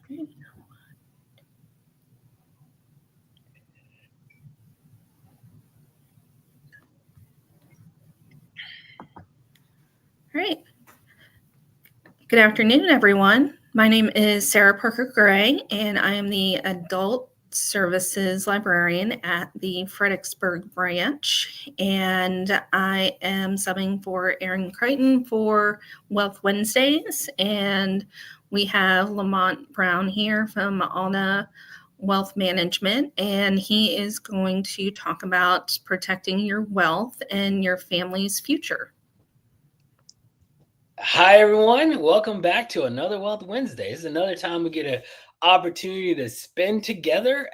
All right. Good afternoon, everyone. My name is Sarah Parker Gray, and I am the Adult Services Librarian at the Fredericksburg branch. And I am subbing for Erin Crichton for Wealth Wednesdays. And we have Lamont Brown here from Alna Wealth Management, and he is going to talk about protecting your wealth and your family's future. Hi, everyone. Welcome back to another Wealth Wednesday. This is another time we get an opportunity to spend together.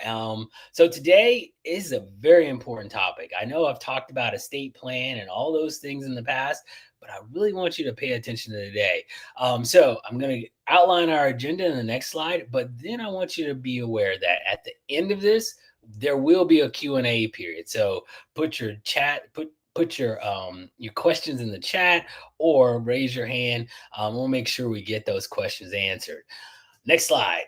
So today is a very important topic. I know I've talked about estate plan and all those things in the past, but I really want you to pay attention to today. So I'm going to outline our agenda in the next slide, but then I want you to be aware that at the end of this, there will be a Q&A period. So put your questions in the chat or raise your hand. We'll make sure we get those questions answered. Next slide.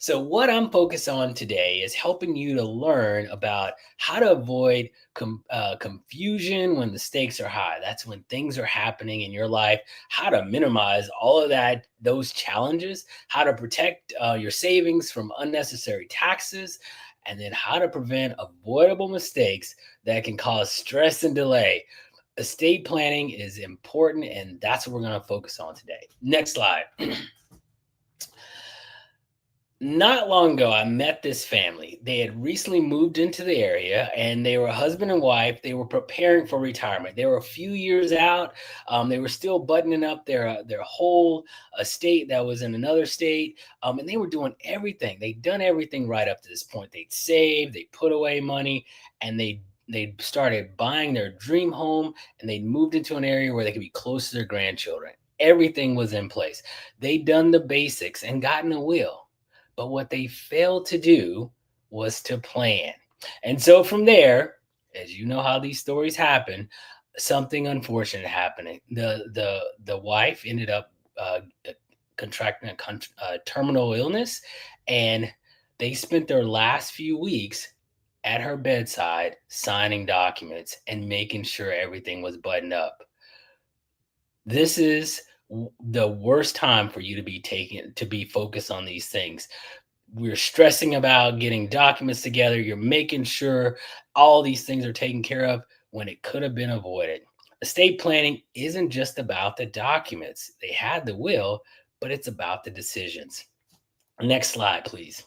So what I'm focused on today is helping you to learn about how to avoid confusion when the stakes are high. That's when things are happening in your life, how to minimize all of those challenges, how to protect your savings from unnecessary taxes, and then how to prevent avoidable mistakes that can cause stress and delay. Estate planning is important, and that's what we're going to focus on today. Next slide. Not long ago, I met this family. They had recently moved into the area, and they were a husband and wife. They were preparing for retirement. They were a few years out. They were still buttoning up their whole estate that was in another state, and they were doing everything. They'd done everything right up to this point. They'd saved, they put away money, and they started buying their dream home, and they'd moved into an area where they could be close to their grandchildren. Everything was in place. They'd done the basics and gotten a will. But what they failed to do was to plan. And so from there, as you know how these stories happen, something unfortunate happened. The wife ended up contracting a terminal illness, and they spent their last few weeks at her bedside signing documents and making sure everything was buttoned up. This is the worst time for you to be focused on these things. We're stressing about getting documents together. You're making sure all these things are taken care of when it could have been avoided. Estate planning isn't just about the documents. They had the will, but it's about the decisions. Next slide, please.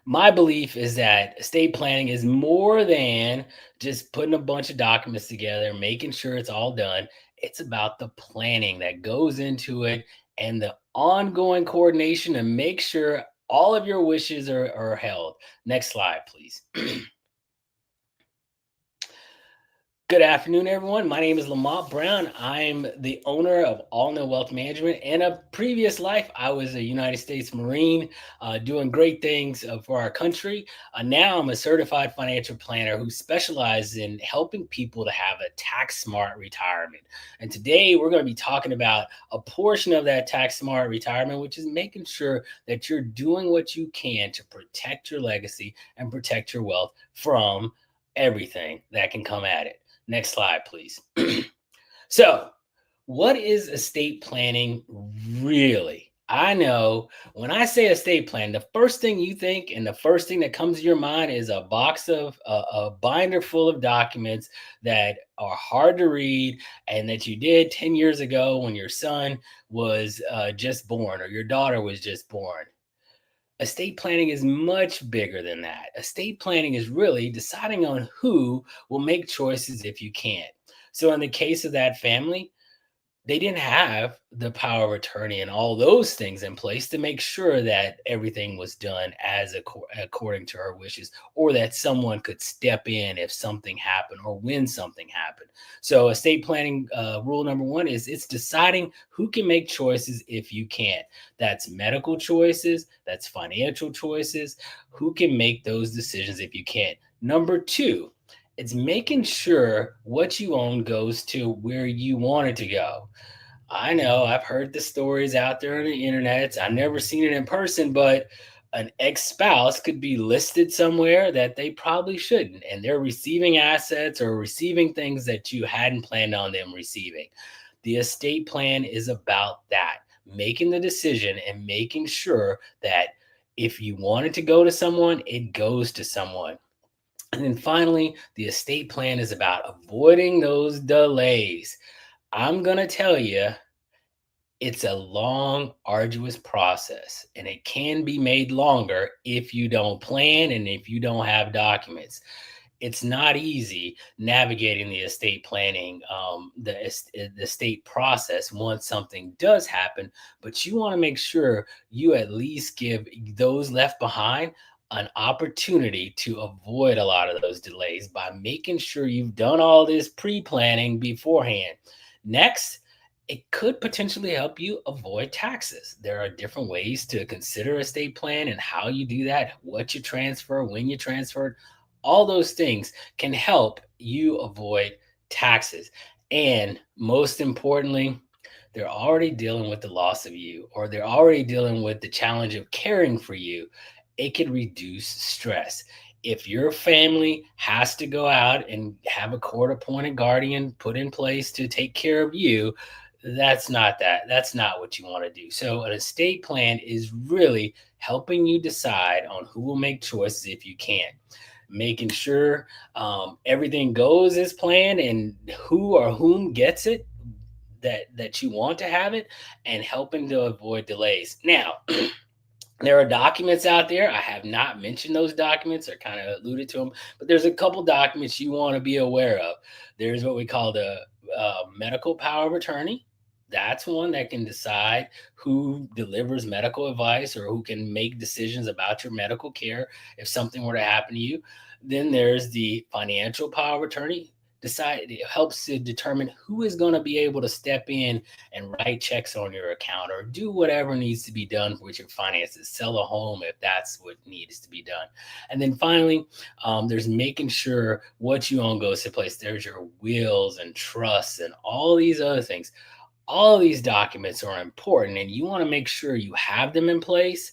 My belief is that estate planning is more than just putting a bunch of documents together, making sure it's all done. It's about the planning that goes into it and the ongoing coordination to make sure all of your wishes are held. Next slide, please. Good afternoon, everyone. My name is Lamont Brown. I'm the owner of Alna Wealth Management. In a previous life, I was a United States Marine doing great things for our country. Now I'm a certified financial planner who specializes in helping people to have a tax-smart retirement. And today we're going to be talking about a portion of that tax-smart retirement, which is making sure that you're doing what you can to protect your legacy and protect your wealth from everything that can come at it. Next slide, please. So, what is estate planning really? I know when I say estate plan, the first thing you think and the first thing that comes to your mind is a box of a binder full of documents that are hard to read and that you did 10 years ago when your son was just born or your daughter was just born. Estate planning is much bigger than that. Estate planning is really deciding on who will make choices if you can't. So in the case of that family, they didn't have the power of attorney and all those things in place to make sure that everything was done as according to her wishes, or that someone could step in if something happened or when something happened. So estate planning rule number one is it's deciding who can make choices if you can't. That's medical choices, that's financial choices. Who can make those decisions if you can't? Number two, it's making sure what you own goes to where you want it to go. I know I've heard the stories out there on the internet. I've never seen it in person, but an ex-spouse could be listed somewhere that they probably shouldn't, and they're receiving assets or receiving things that you hadn't planned on them receiving. The estate plan is about that, making the decision and making sure that if you want it to go to someone, it goes to someone. And then finally, the estate plan is about avoiding those delays. I'm going to tell you, it's a long, arduous process, and it can be made longer if you don't plan and if you don't have documents. It's not easy navigating the estate planning, the estate process once something does happen, but you want to make sure you at least give those left behind an opportunity to avoid a lot of those delays by making sure you've done all this pre-planning beforehand. Next, it could potentially help you avoid taxes. There are different ways to consider estate plan and how you do that, what you transfer, when you transfer it. All those things can help you avoid taxes. And most importantly, they're already dealing with the loss of you, or they're already dealing with the challenge of caring for you. It can reduce stress. If your family has to go out and have a court appointed guardian put in place to take care of you, that's not what you want to do. So an estate plan is really helping you decide on who will make choices if you can, making sure everything goes as planned and who or whom gets it that you want to have it, and helping to avoid delays. Now, there are documents out there. I have not mentioned those documents or kind of alluded to them, but there's a couple documents you want to be aware of. There's what we call the medical power of attorney. That's one that can decide who delivers medical advice or who can make decisions about your medical care if something were to happen to you. Then there's the financial power of attorney. It helps to determine who is going to be able to step in and write checks on your account or do whatever needs to be done with your finances, sell a home if that's what needs to be done. And then finally, there's making sure what you own goes to place. There's your wills and trusts and all these other things. All of these documents are important, and you want to make sure you have them in place,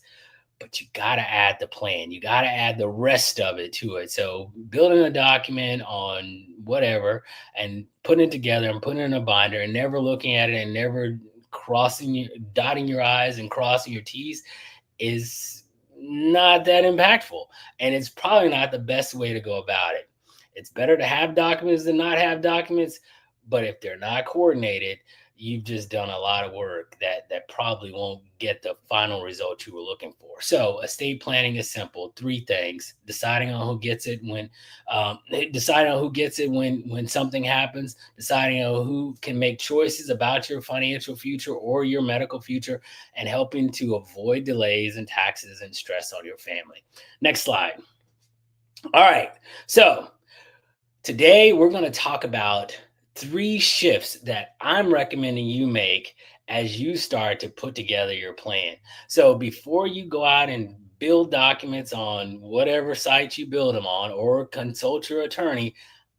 but you got to add the plan. You got to add the rest of it to it. So building a document on whatever and putting it together and putting it in a binder and never looking at it and never dotting your I's and crossing your T's is not that impactful. And it's probably not the best way to go about it. It's better to have documents than not have documents. But if they're not coordinated, you've just done a lot of work that probably won't get the final result you were looking for. So estate planning is simple. Three things: deciding on who gets it when something happens, deciding on who can make choices about your financial future or your medical future, and helping to avoid delays and taxes and stress on your family. Next slide. All right. So today we're going to talk about 3 shifts that I'm recommending you make as you start to put together your plan. So before you go out and build documents on whatever site you build them on or consult your attorney,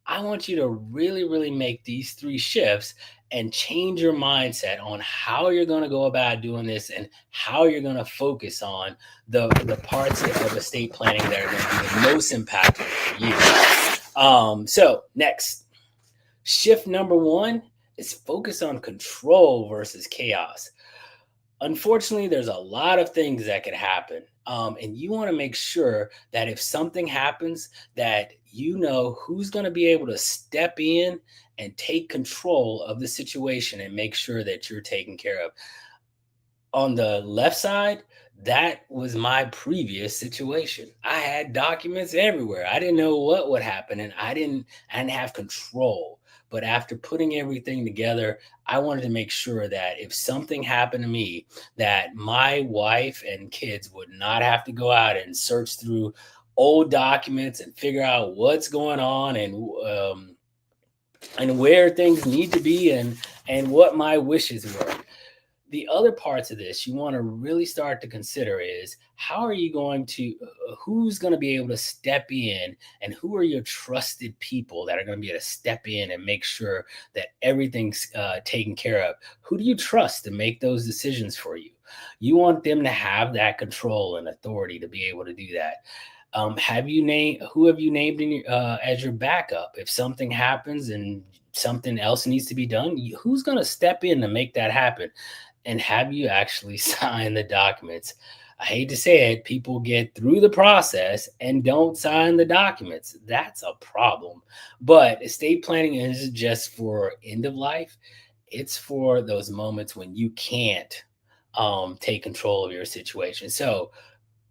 I want you to really, really make these 3 shifts and change your mindset on how you're going to go about doing this and how you're going to focus on the parts of estate planning that are going to be the most impactful for you. So next, shift number 1 is focus on control versus chaos. Unfortunately, there's a lot of things that could happen. And you want to make sure that if something happens, that you know who's going to be able to step in and take control of the situation and make sure that you're taken care of. On the left side, that was my previous situation. I had documents everywhere. I didn't know what would happen, and I didn't have control. But after putting everything together, I wanted to make sure that if something happened to me, that my wife and kids would not have to go out and search through old documents and figure out what's going on and where things need to be and what my wishes were. the other parts of this you want to really start to consider is how are you going to, who's going to be able to step in, and who are your trusted people that are going to be able to step in and make sure that everything's taken care of. Who do you trust to make those decisions for you? You want them to have that control and authority to be able to do that. Have you named, who have you named in your, as your backup if something happens and something else needs to be done? Who's going to step in to make that happen? And have you actually signed the documents? I hate to say it, people get through the process and don't sign the documents. That's a problem. But estate planning isn't just for end of life, it's for those moments when you can't take control of your situation. So,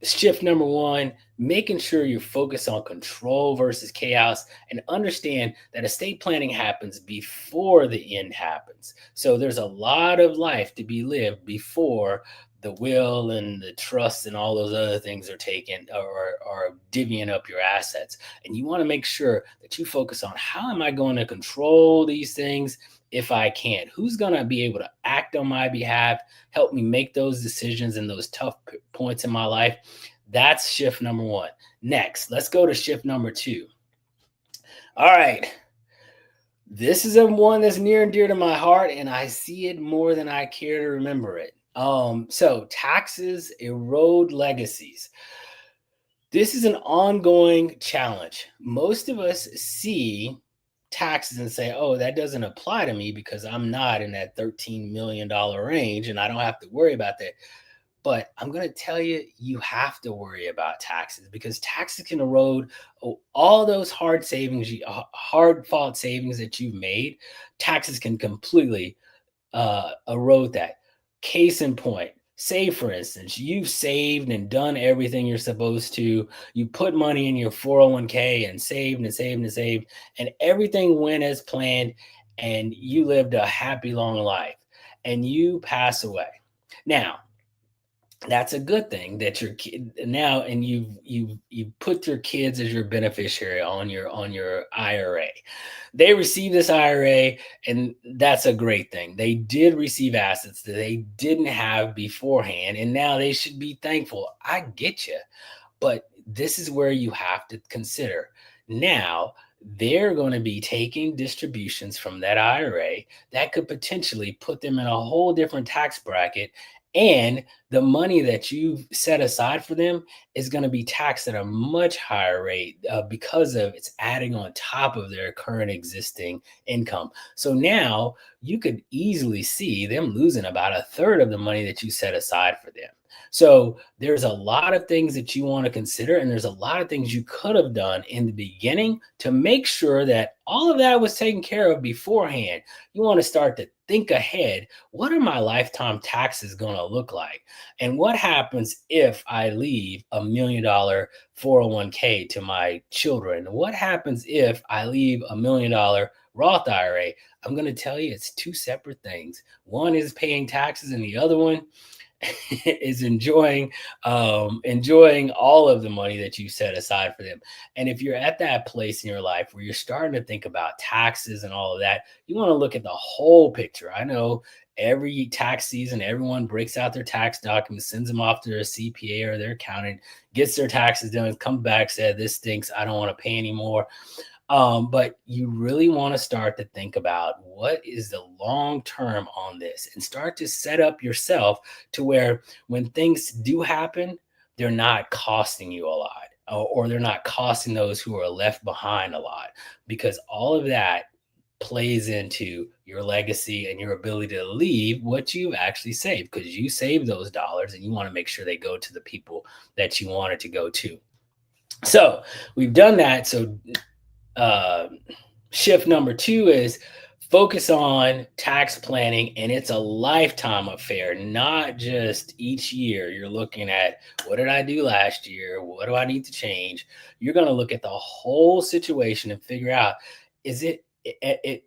shift number one, making sure you're focused on control versus chaos, and understand that estate planning happens before the end happens. So there's a lot of life to be lived before the will and the trust and all those other things are taken, or divvying up your assets. And you want to make sure that you focus on how am I going to control these things if I can't? Who's going to be able to act on my behalf, help me make those decisions in those tough points in my life? That's shift number one. Next, let's go to shift number two. All right. This is a one that's near and dear to my heart, and I see it more than I care to remember it. So taxes erode legacies. This is an ongoing challenge. Most of us see taxes and say, oh, that doesn't apply to me because I'm not in that $13 million range and I don't have to worry about that. But I'm going to tell you, you have to worry about taxes, because taxes can erode all those hard savings, hard fought savings that you've made. Taxes can completely erode that. Case in point, say for instance, you've saved and done everything you're supposed to. You put money in your 401k and saved and saved and saved, and everything went as planned, and you lived a happy long life, and you pass away. Now, that's a good thing that your kid now, and you've put your kids as your beneficiary on your IRA. They receive this IRA, and that's a great thing. They did receive assets that they didn't have beforehand, and now they should be thankful. I get you, but this is where you have to consider now. They're going to be taking distributions from that IRA that could potentially put them in a whole different tax bracket, and the money that you've set aside for them is going to be taxed at a much higher rate because of it's adding on top of their current existing income. So now you could easily see them losing about a third of the money that you set aside for them. So there's a lot of things that you want to consider, and there's a lot of things you could have done in the beginning to make sure that all of that was taken care of beforehand. You want to start to think ahead. What are my lifetime taxes going to look like? And what happens if I leave $1 million 401k to my children? What happens if I leave $1 million Roth IRA? I'm going to tell you, it's two separate things. One is paying taxes, and the other one is enjoying all of the money that you set aside for them. And if you're at that place in your life where you're starting to think about taxes and all of that, you want to look at the whole picture. I know every tax season, everyone breaks out their tax documents, sends them off to their CPA or their accountant, gets their taxes done, comes back, said, this stinks, I don't want to pay anymore. But you really want to start to think about what is the long term on this, and start to set up yourself to where when things do happen, they're not costing you a lot, or they're not costing those who are left behind a lot, because all of that plays into your legacy and your ability to leave what you've actually saved, because you saved those dollars and you want to make sure they go to the people that you want it to go to. So we've done that. So shift number two is focus on tax planning, and it's a lifetime affair, not just each year. You're looking at, what did I do last year? What do I need to change? You're going to look at the whole situation and figure out, is it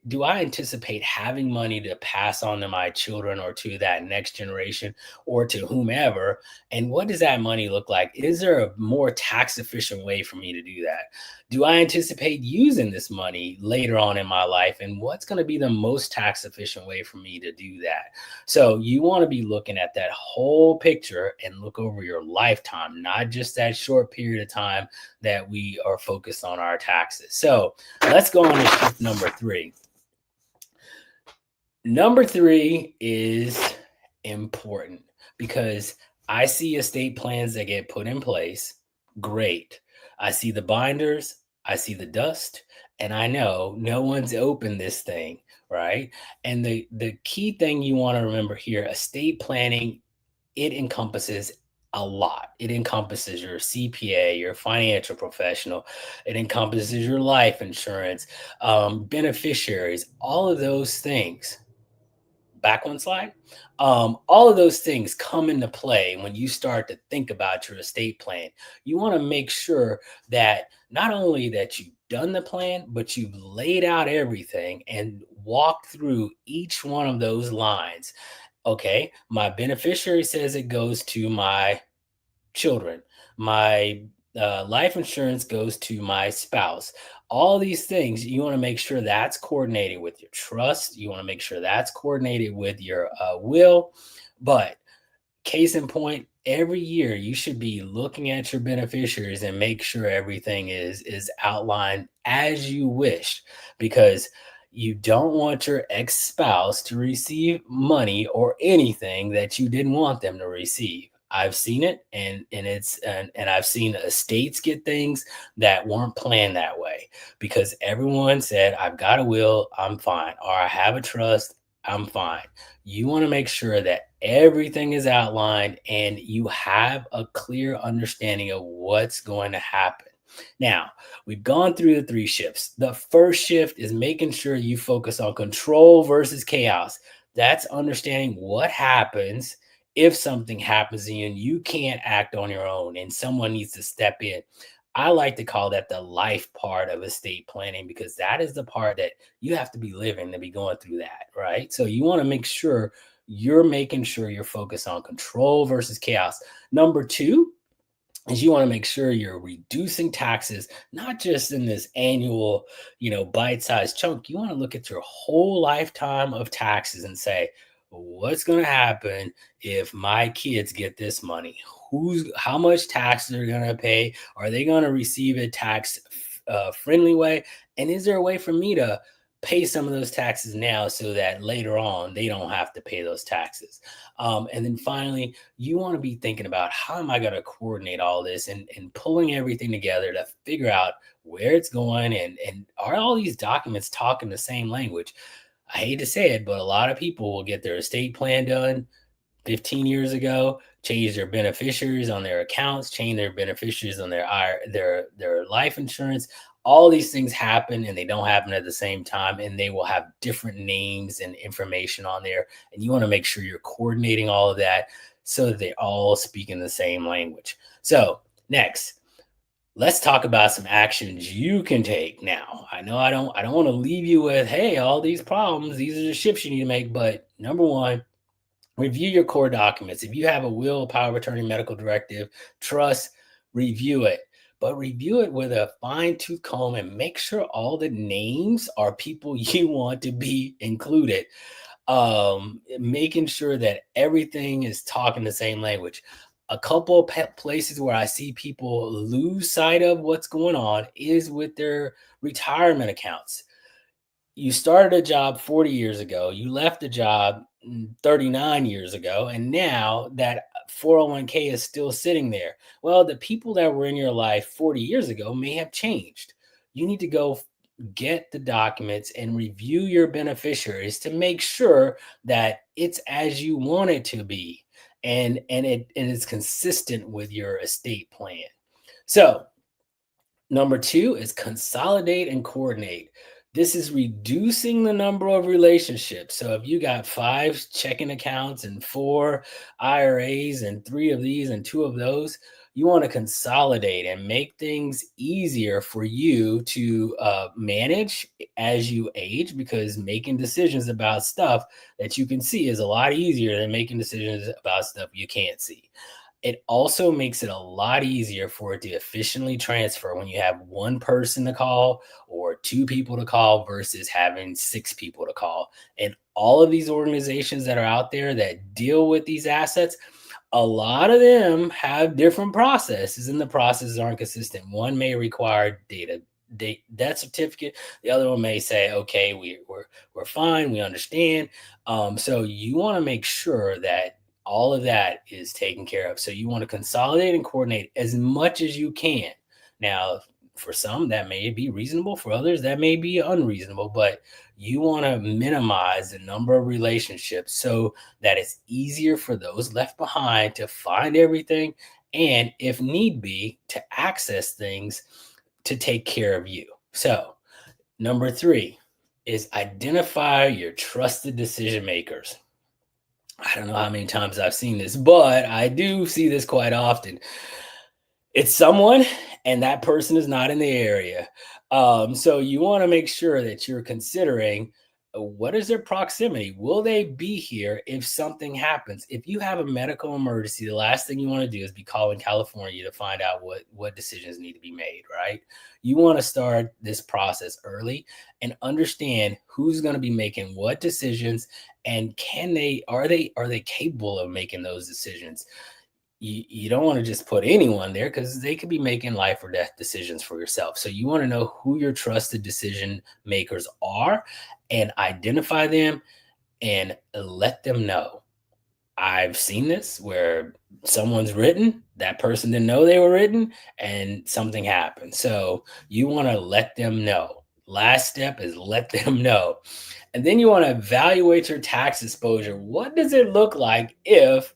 do I anticipate having money to pass on to my children or to that next generation or to whomever? And what does that money look like? Is there a more tax efficient way for me to do that? Do I anticipate using this money later on in my life? And what's going to be the most tax efficient way for me to do that? So you want to be looking at that whole picture and look over your lifetime, not just that short period of time that we are focused on our taxes. So let's go on to shift number 3. Number 3 is important because I see estate plans that get put in place. Great. I see the binders, I see the dust, and I know no one's opened this thing, right? And the key thing you want to remember here, estate planning, it encompasses a lot. It encompasses your CPA, your financial professional. It encompasses your life insurance, beneficiaries, all of those things. Back one slide. All of those things come into play when you start to think about your estate plan. You want to make sure that not only that you've done the plan, but you've laid out everything and walked through each one of those lines. Okay, my beneficiary says it goes to my children. My life insurance goes to my spouse. All these things, you want to make sure that's coordinated with your trust. You want to make sure that's coordinated with your will. But case in point, every year you should be looking at your beneficiaries and make sure everything is outlined as you wish, because you don't want your ex-spouse to receive money or anything that you didn't want them to receive. I've seen it, and I've seen estates get things that weren't planned that way because everyone said, I've got a will, I'm fine, or I have a trust, I'm fine. You want to make sure that everything is outlined and you have a clear understanding of what's going to happen. Now, we've gone through the 3 shifts. The first shift is making sure you focus on control versus chaos. That's understanding what happens if something happens to you and you can't act on your own and someone needs to step in. I like to call that the life part of estate planning because that is the part that you have to be living to be going through that, right? So you want to make sure you're making sure you're focused on control versus chaos. Number 2 is you want to make sure you're reducing taxes, not just in this annual, bite-sized chunk. You want to look at your whole lifetime of taxes and say, what's going to happen if my kids get this money? How much taxes are going to pay? Are they going to receive a tax friendly way? And is there a way for me to pay some of those taxes now so that later on they don't have to pay those taxes? And then finally, you want to be thinking about how am I going to coordinate all this and pulling everything together to figure out where it's going and are all these documents talking the same language? I hate to say it, but a lot of people will get their estate plan done 15 years ago, change their beneficiaries on their accounts, change their beneficiaries on their life insurance. All these things happen and they don't happen at the same time, and they will have different names and information on there. And you want to make sure you're coordinating all of that so that they all speak in the same language. So next, let's talk about some actions you can take now. I know I don't want to leave you with, hey, all these problems, these are the shifts you need to make. But number 1, review your core documents. If you have a will, power of attorney, medical directive, trust, review it. But review it with a fine-tooth comb and make sure all the names are people you want to be included. Making sure that everything is talking the same language. A couple of places where I see people lose sight of what's going on is with their retirement accounts. You started a job 40 years ago, you left a job 39 years ago, and now that 401k is still sitting there. Well, the people that were in your life 40 years ago may have changed. You need to go get the documents and review your beneficiaries to make sure that it's as you want it to be and it is consistent with your estate plan. So number 2 is consolidate and coordinate. This is reducing the number of relationships. So if you got 5 checking accounts and 4 IRAs and 3 of these and 2 of those, you want to consolidate and make things easier for you to manage as you age, because making decisions about stuff that you can see is a lot easier than making decisions about stuff you can't see. It also makes it a lot easier for it to efficiently transfer when you have one person to call or 2 people to call versus having 6 people to call. And all of these organizations that are out there that deal with these assets, a lot of them have different processes, and the processes aren't consistent. One may require death certificate. The other one may say, okay, we're fine, we understand. So you want to make sure that all of that is taken care of. So you want to consolidate and coordinate as much as you can. Now, for some, that may be reasonable. For others, that may be unreasonable. But you want to minimize the number of relationships so that it's easier for those left behind to find everything, and, if need be, to access things to take care of you. So, number 3 is identify your trusted decision makers. I don't know how many times I've seen this, but I do see this quite often. It's someone, and that person is not in the area. So you want to make sure that you're considering, what is their proximity? Will they be here if something happens? If you have a medical emergency, the last thing you want to do is be calling California to find out what decisions need to be made, right? You want to start this process early and understand who's going to be making what decisions, and are they capable of making those decisions. You don't want to just put anyone there, because they could be making life or death decisions for yourself. So you want to know who your trusted decision makers are and identify them and let them know. I've seen this where someone's written, that person didn't know they were written, and something happened. So you want to let them know. Last step is let them know. And then you want to evaluate your tax exposure. What does it look like if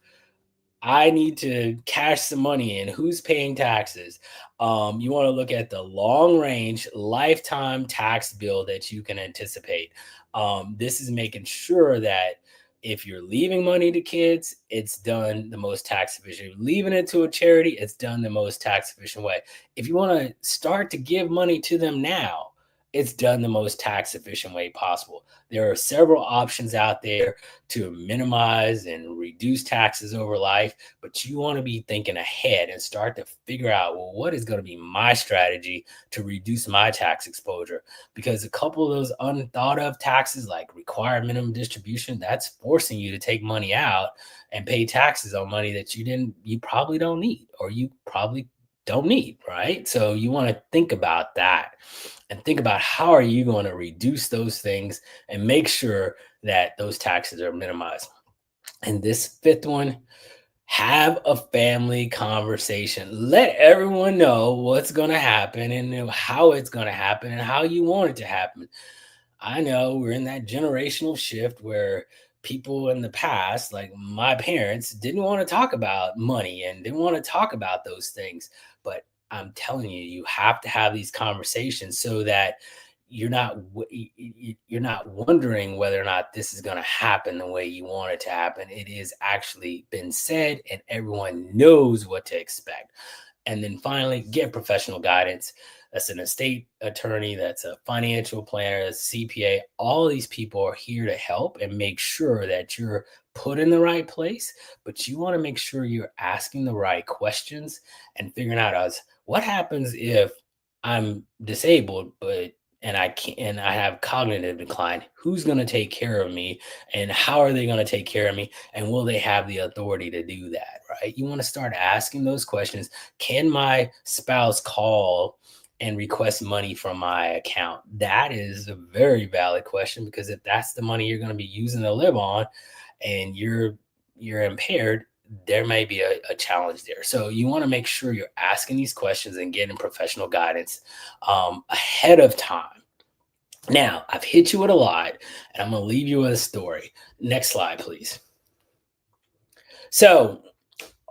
I need to cash some money in? Who's paying taxes? You want to look at the long range lifetime tax bill that you can anticipate. This is making sure that if you're leaving money to kids, it's done the most tax efficient. If you're leaving it to a charity, it's done the most tax efficient way. If you want to start to give money to them now, it's done the most tax efficient way possible. There are several options out there to minimize and reduce taxes over life, but you want to be thinking ahead and start to figure out, well, what is going to be my strategy to reduce my tax exposure? Because a couple of those unthought of taxes, like required minimum distribution, that's forcing you to take money out and pay taxes on money that you probably don't need, or you probably don't need, right? So you want to think about that and think about, how are you going to reduce those things and make sure that those taxes are minimized. And this 5th one, have a family conversation. Let everyone know what's going to happen and how it's going to happen and how you want it to happen. I know we're in that generational shift where people in the past, like my parents, didn't want to talk about money and didn't want to talk about those things. But I'm telling you, you have to have these conversations so that you're not wondering whether or not this is going to happen the way you want it to happen. It is actually been said, and everyone knows what to expect. And then finally, get professional guidance. That's an estate attorney, that's a financial planner, that's a CPA. All these people are here to help and make sure that you're put in the right place, but you want to make sure you're asking the right questions and figuring out, what happens if I'm disabled, but and I can't, and I have cognitive decline. Who's going to take care of me, and how are they going to take care of me, and will they have the authority to do that? Right? You want to start asking those questions. Can my spouse call and request money from my account? That is a very valid question, because if that's the money you're going to be using to live on, and you're impaired, there may be a challenge there. So you want to make sure you're asking these questions and getting professional guidance ahead of time. Now, I've hit you with a lot, and I'm going to leave you with a story. Next slide, please. So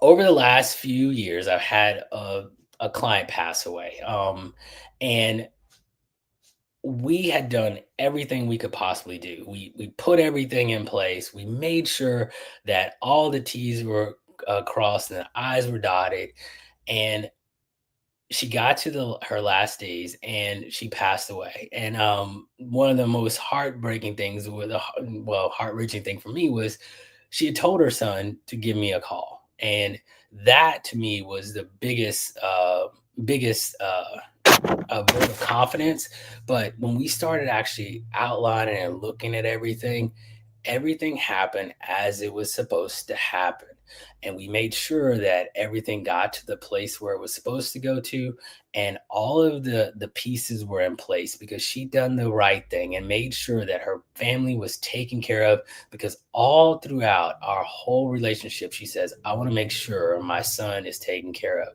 over the last few years, I've had a client pass away. And we had done everything we could possibly do. We put everything in place. We made sure that all the T's were crossed and the I's were dotted. And she got to her last days and she passed away. And one of the most heartbreaking things, heart-wrenching thing for me was she had told her son to give me a call, and that to me was the biggest a vote of confidence. But when we started actually outlining and looking at everything, everything happened as it was supposed to happen. And we made sure that everything got to the place where it was supposed to go to, and all of the pieces were in place because she done the right thing and made sure that her family was taken care of. Because all throughout our whole relationship, she says, I want to make sure my son is taken care of.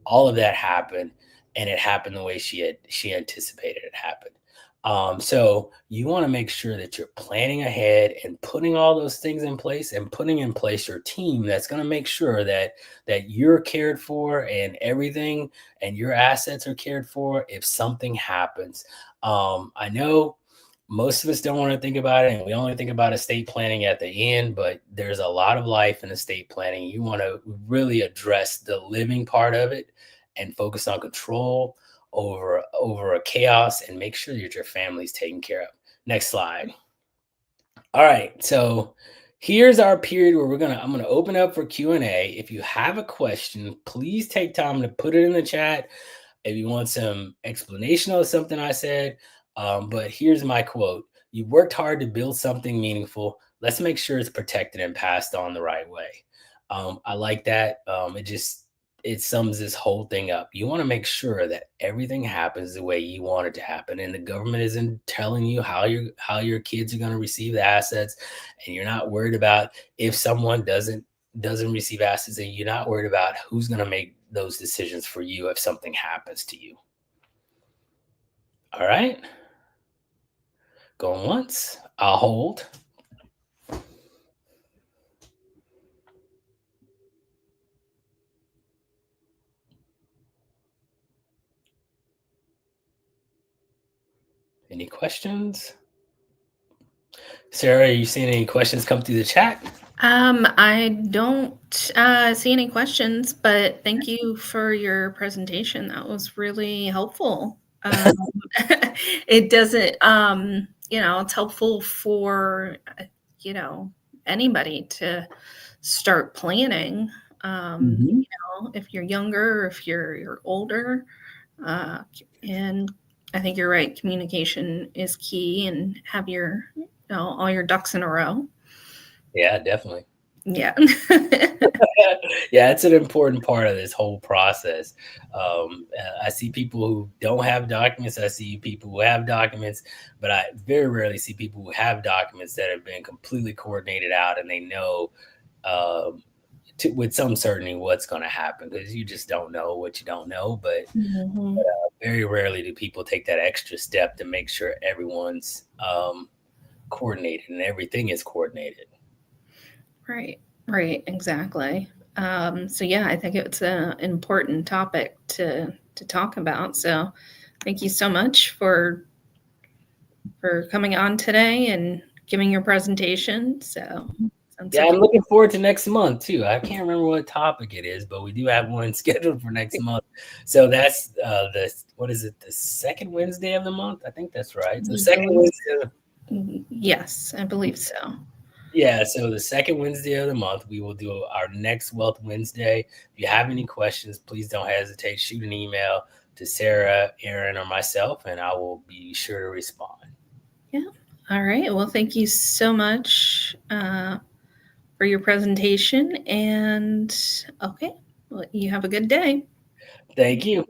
All of that happened, and it happened the way she anticipated it happened. So you want to make sure that you're planning ahead and putting all those things in place, and putting in place your team that's going to make sure that you're cared for and everything, and your assets are cared for if something happens. I know most of us don't want to think about it, and we only think about estate planning at the end, but there's a lot of life in estate planning. You want to really address the living part of it and focus on control over a chaos, and make sure that your family's taken care of. Next slide. All right, so here's our period where I'm gonna open up for Q&A. If you have a question, please take time to put it in the chat. If you want some explanation of something I said, but here's my quote: "You worked hard to build something meaningful. Let's make sure it's protected and passed on the right way." I like that. It sums this whole thing up. You want to make sure that everything happens the way you want it to happen, and the government isn't telling you how your kids are going to receive the assets, and you're not worried about if someone doesn't receive assets, and you're not worried about who's going to make those decisions for you if something happens to you. All right. Going once. I'll hold. Any questions? Sarah, are you seeing any questions come through the chat? I don't see any questions, but thank you for your presentation. That was really helpful. It doesn't, it's helpful for, anybody to start planning. Mhm. If you're younger or if you're older, and I think you're right. Communication is key, and have all your ducks in a row. Yeah, definitely. Yeah. Yeah, it's an important part of this whole process. I see people who don't have documents. I see people who have documents, but I very rarely see people who have documents that have been completely coordinated out, and they know with some certainty what's going to happen, because you just don't know what you don't know. But Mhm. very rarely do people take that extra step to make sure everyone's coordinated and everything is coordinated. Right, exactly. So yeah, I think it's an important topic to talk about. So thank you so much for coming on today and giving your presentation. So sounds Yeah, like I'm looking forward to next month too. I can't remember what topic it is, but we do have one scheduled for next month. So that's what is it? The second Wednesday of the month? I think that's right. So second Wednesday. Yes, I believe so. Yeah, so the second Wednesday of the month, we will do our next Wealth Wednesday. If you have any questions, please don't hesitate. Shoot an email to Sarah, Aaron, or myself, and I will be sure to respond. Yeah. All right. Well, thank you so much for your presentation. And okay, well, you have a good day. Thank you.